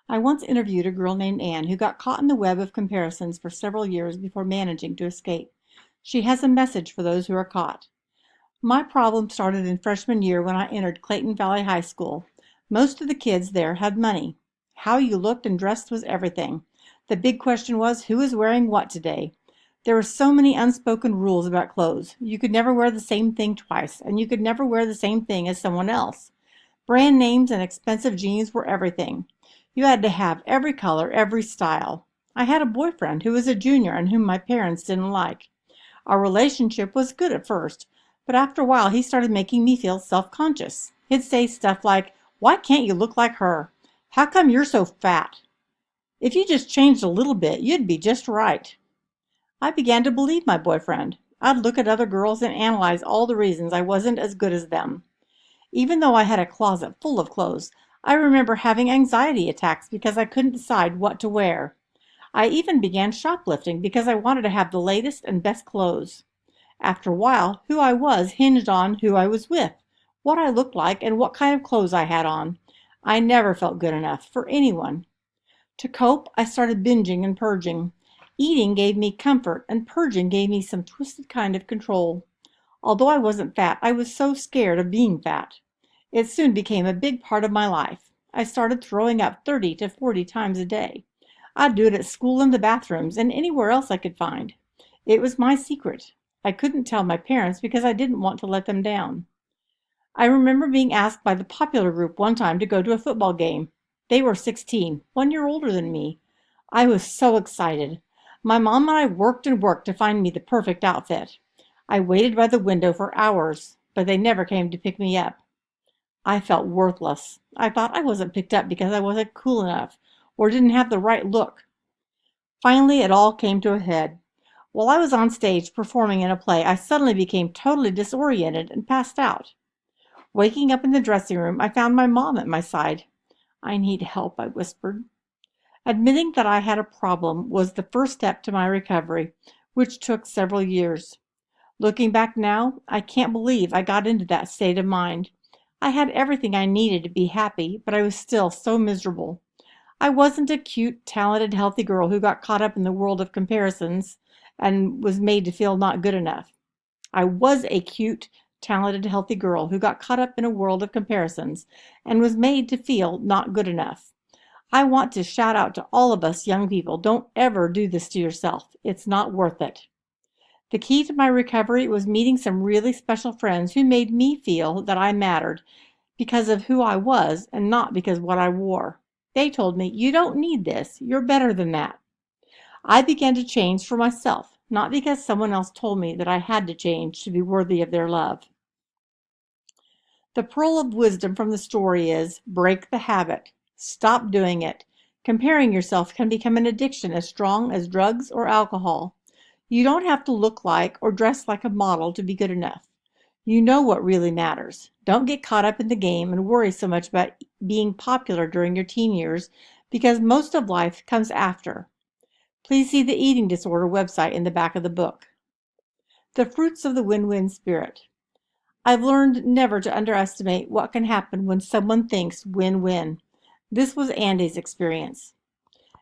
I once interviewed a girl named Anne who got caught in the web of comparisons for several years before managing to escape. She has a message for those who are caught. My problem started in freshman year when I entered Clayton Valley High School. Most of the kids there had money. How you looked and dressed was everything. The big question was, who is wearing what today? There were so many unspoken rules about clothes. You could never wear the same thing twice, and you could never wear the same thing as someone else. Brand names and expensive jeans were everything. You had to have every color, every style. I had a boyfriend who was a junior and whom my parents didn't like. Our relationship was good at first, but after a while he started making me feel self-conscious. He'd say stuff like, "Why can't you look like her? How come you're so fat? If you just changed a little bit, you'd be just right." I began to believe my boyfriend. I'd look at other girls and analyze all the reasons I wasn't as good as them. Even though I had a closet full of clothes, I remember having anxiety attacks because I couldn't decide what to wear. I even began shoplifting because I wanted to have the latest and best clothes. After a while, who I was hinged on who I was with, what I looked like, and what kind of clothes I had on. I never felt good enough for anyone. To cope, I started binging and purging. Eating gave me comfort, and purging gave me some twisted kind of control. Although I wasn't fat, I was so scared of being fat. It soon became a big part of my life. I started throwing up 30 to 40 times a day. I'd do it at school in the bathrooms and anywhere else I could find. It was my secret. I couldn't tell my parents because I didn't want to let them down. I remember being asked by the Popular Group one time to go to a football game. They were 16, 1 year older than me. I was so excited. My mom and I worked and worked to find me the perfect outfit. I waited by the window for hours, but they never came to pick me up. I felt worthless. I thought I wasn't picked up because I wasn't cool enough or didn't have the right look. Finally, it all came to a head. While I was on stage performing in a play, I suddenly became totally disoriented and passed out. Waking up in the dressing room, I found my mom at my side. "I need help," I whispered. Admitting that I had a problem was the first step to my recovery, which took several years. Looking back now, I can't believe I got into that state of mind. I had everything I needed to be happy, but I was still so miserable. I wasn't a cute, talented, healthy girl who got caught up in the world of comparisons and was made to feel not good enough. I was a cute, talented, healthy girl who got caught up in a world of comparisons and was made to feel not good enough. I want to shout out to all of us young people, don't ever do this to yourself. It's not worth it. The key to my recovery was meeting some really special friends who made me feel that I mattered because of who I was and not because of what I wore. They told me, "You don't need this. You're better than that." I began to change for myself, not because someone else told me that I had to change to be worthy of their love. The pearl of wisdom from the story is, break the habit. Stop doing it. Comparing yourself can become an addiction as strong as drugs or alcohol. You don't have to look like or dress like a model to be good enough. You know what really matters. Don't get caught up in the game and worry so much about being popular during your teen years because most of life comes after. Please see the eating disorder website in the back of the book. The fruits of the win-win spirit. I've learned never to underestimate what can happen when someone thinks win-win. This was Andy's experience.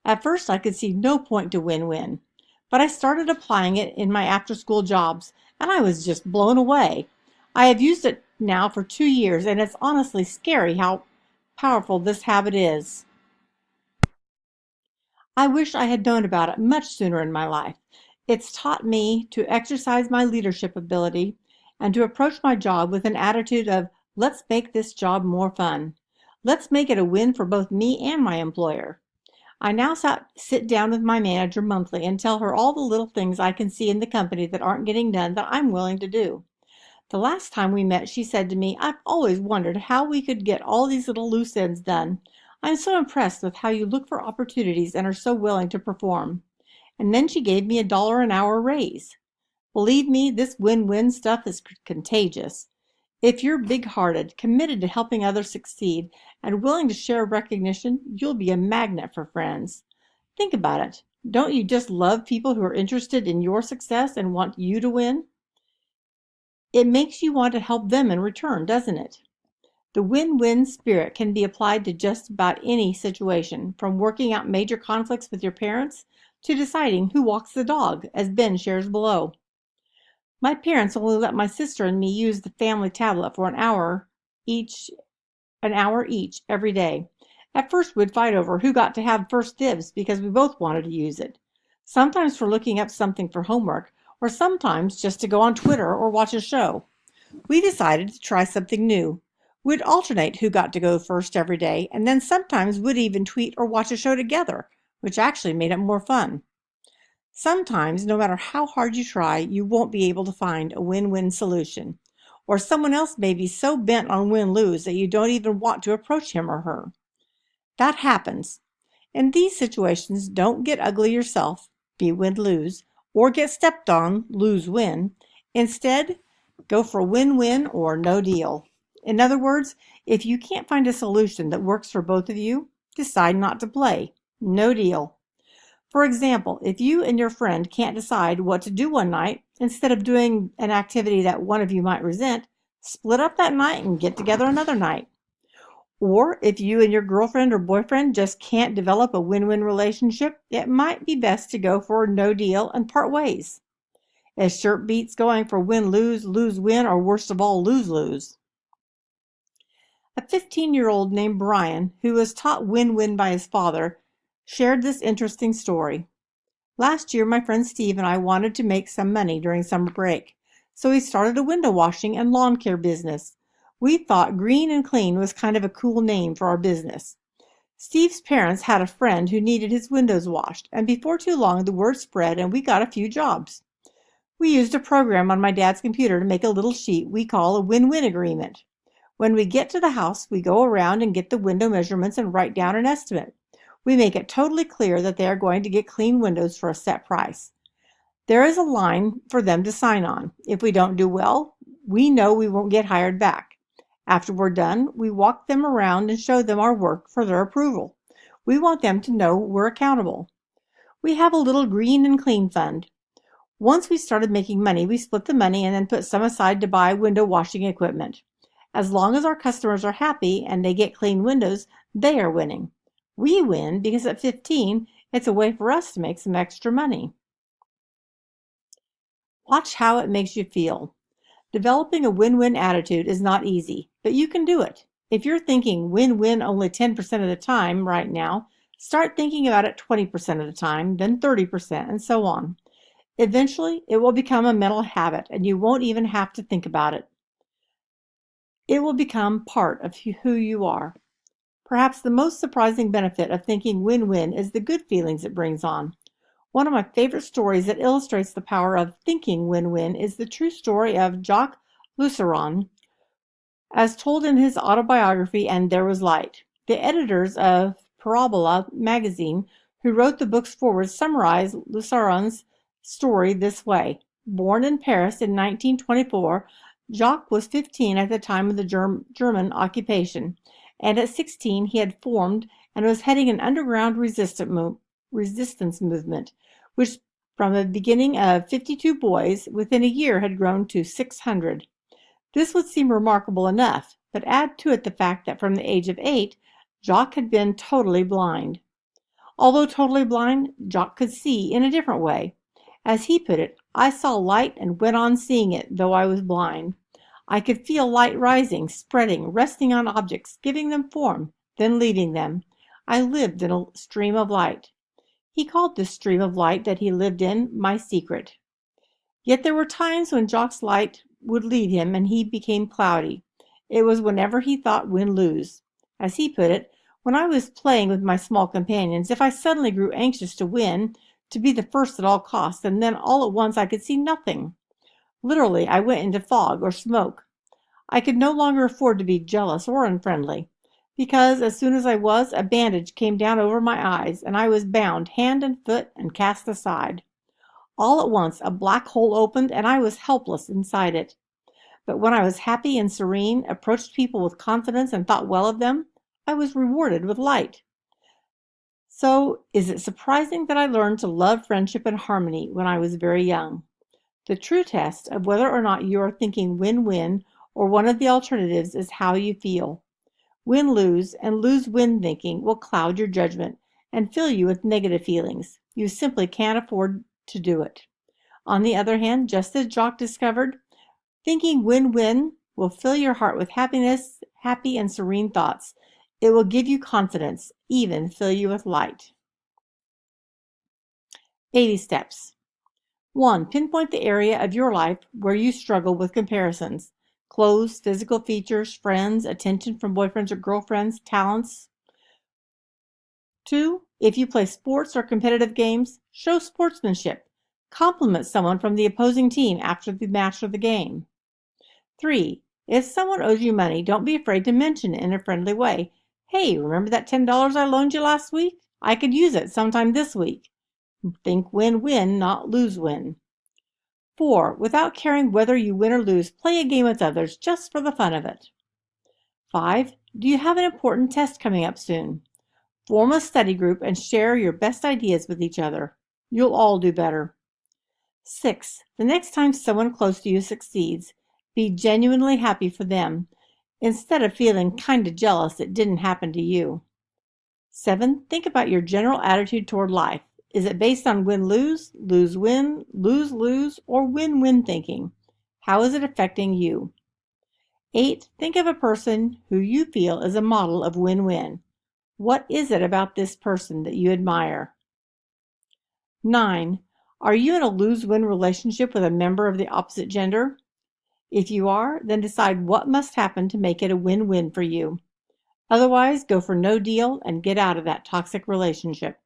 At first, I could see no point to win-win, but I started applying it in my after-school jobs, and I was just blown away. I have used it now for 2 years, and it's honestly scary how powerful this habit is. I wish I had known about it much sooner in my life. It's taught me to exercise my leadership ability and to approach my job with an attitude of, let's make this job more fun. Let's make it a win for both me and my employer. I now sit down with my manager monthly and tell her all the little things I can see in the company that aren't getting done that I'm willing to do. The last time we met, she said to me, "I've always wondered how we could get all these little loose ends done. I'm so impressed with how you look for opportunities and are so willing to perform." And then she gave me $1 an hour raise. Believe me, this win-win stuff is contagious. If you're big-hearted, committed to helping others succeed, and willing to share recognition, you'll be a magnet for friends. Think about it. Don't you just love people who are interested in your success and want you to win? It makes you want to help them in return, doesn't it? The win-win spirit can be applied to just about any situation, from working out major conflicts with your parents to deciding who walks the dog, as Ben shares below. My parents only let my sister and me use the family tablet for each an hour each every day. At first we'd fight over who got to have first dibs because we both wanted to use it. Sometimes for looking up something for homework, or sometimes just to go on Twitter or watch a show. We decided to try something new. We'd alternate who got to go first every day, and then sometimes we'd even tweet or watch a show together, which actually made it more fun. Sometimes, no matter how hard you try, you won't be able to find a win-win solution. Or someone else may be so bent on win-lose that you don't even want to approach him or her. That happens. In these situations, don't get ugly yourself, be win-lose, or get stepped on, lose-win. Instead, go for win-win or no deal. In other words, if you can't find a solution that works for both of you, decide not to play. No deal. For example, if you and your friend can't decide what to do one night, instead of doing an activity that one of you might resent, split up that night and get together another night. Or if you and your girlfriend or boyfriend just can't develop a win-win relationship, it might be best to go for no deal and part ways. It sure beats going for win-lose, lose-win, or worst of all, lose-lose. A 15-year-old named Brian, who was taught win-win by his father, shared this interesting story. Last year, my friend Steve and I wanted to make some money during summer break, so we started a window washing and lawn care business. We thought Green and Clean was kind of a cool name for our business. Steve's parents had a friend who needed his windows washed, and before too long the word spread and we got a few jobs. We used a program on my dad's computer to make a little sheet we call a win-win agreement. When we get to the house, we go around and get the window measurements and write down an estimate. We make it totally clear that they are going to get clean windows for a set price. There is a line for them to sign on. If we don't do well, we know we won't get hired back. After we're done, we walk them around and show them our work for their approval. We want them to know we're accountable. We have a little Green and Clean fund. Once we started making money, we split the money and then put some aside to buy window washing equipment. As long as our customers are happy and they get clean windows, they are winning. We win because at 15, it's a way for us to make some extra money. Watch how it makes you feel. Developing a win-win attitude is not easy, but you can do it. If you're thinking win-win only 10% of the time right now, start thinking about it 20% of the time, then 30%, and so on. Eventually, it will become a mental habit, and you won't even have to think about it. It will become part of who you are. Perhaps the most surprising benefit of thinking win-win is the good feelings it brings on. One of my favorite stories that illustrates the power of thinking win-win is the true story of Jacques Luceron, as told in his autobiography, And There Was Light. The editors of Parabola magazine, who wrote the book's foreword, summarize Luceron's story this way. Born in Paris in 1924, Jacques was 15 at the time of the German occupation, and at 16 he had formed and was heading an underground resistance movement, which from a beginning of 52 boys, within a year had grown to 600. This would seem remarkable enough, but add to it the fact that from the age of 8, Jacques had been totally blind. Although totally blind, Jacques could see in a different way. As he put it, I saw light and went on seeing it, though I was blind. I could feel light rising, spreading, resting on objects, giving them form, then leaving them. I lived in a stream of light. He called this stream of light that he lived in my secret. Yet there were times when Jacques' light would leave him and he became cloudy. It was whenever he thought win-lose. As he put it, when I was playing with my small companions, if I suddenly grew anxious to win, to be the first at all costs, and then all at once I could see nothing. Literally, I went into fog or smoke. I could no longer afford to be jealous or unfriendly, because as soon as I was, a bandage came down over my eyes, and I was bound hand and foot and cast aside. All at once, a black hole opened, and I was helpless inside it. But when I was happy and serene, approached people with confidence and thought well of them, I was rewarded with light. So, is it surprising that I learned to love friendship and harmony when I was very young? The true test of whether or not you are thinking win-win or one of the alternatives is how you feel. Win-lose and lose-win thinking will cloud your judgment and fill you with negative feelings. You simply can't afford to do it. On the other hand, just as Jock discovered, thinking win-win will fill your heart with happiness, happy and serene thoughts. It will give you confidence, even fill you with light. 80 steps. 1. Pinpoint the area of your life where you struggle with comparisons. Clothes, physical features, friends, attention from boyfriends or girlfriends, talents. 2. If you play sports or competitive games, show sportsmanship. Compliment someone from the opposing team after the match or the game. 3. If someone owes you money, don't be afraid to mention it in a friendly way. Hey, remember that $10 I loaned you last week? I could use it sometime this week. Think win-win, not lose-win. 4. Without caring whether you win or lose, play a game with others just for the fun of it. 5. Do you have an important test coming up soon? Form a study group and share your best ideas with each other. You'll all do better. 6. The next time someone close to you succeeds, be genuinely happy for them, instead of feeling kinda jealous it didn't happen to you. 7. Think about your general attitude toward life. Is it based on win-lose, lose-win, lose-lose, or win-win thinking? How is it affecting you? 8. Think of a person who you feel is a model of win-win. What is it about this person that you admire? 9. Are you in a lose-win relationship with a member of the opposite gender? If you are, then decide what must happen to make it a win-win for you. Otherwise, go for no deal and get out of that toxic relationship.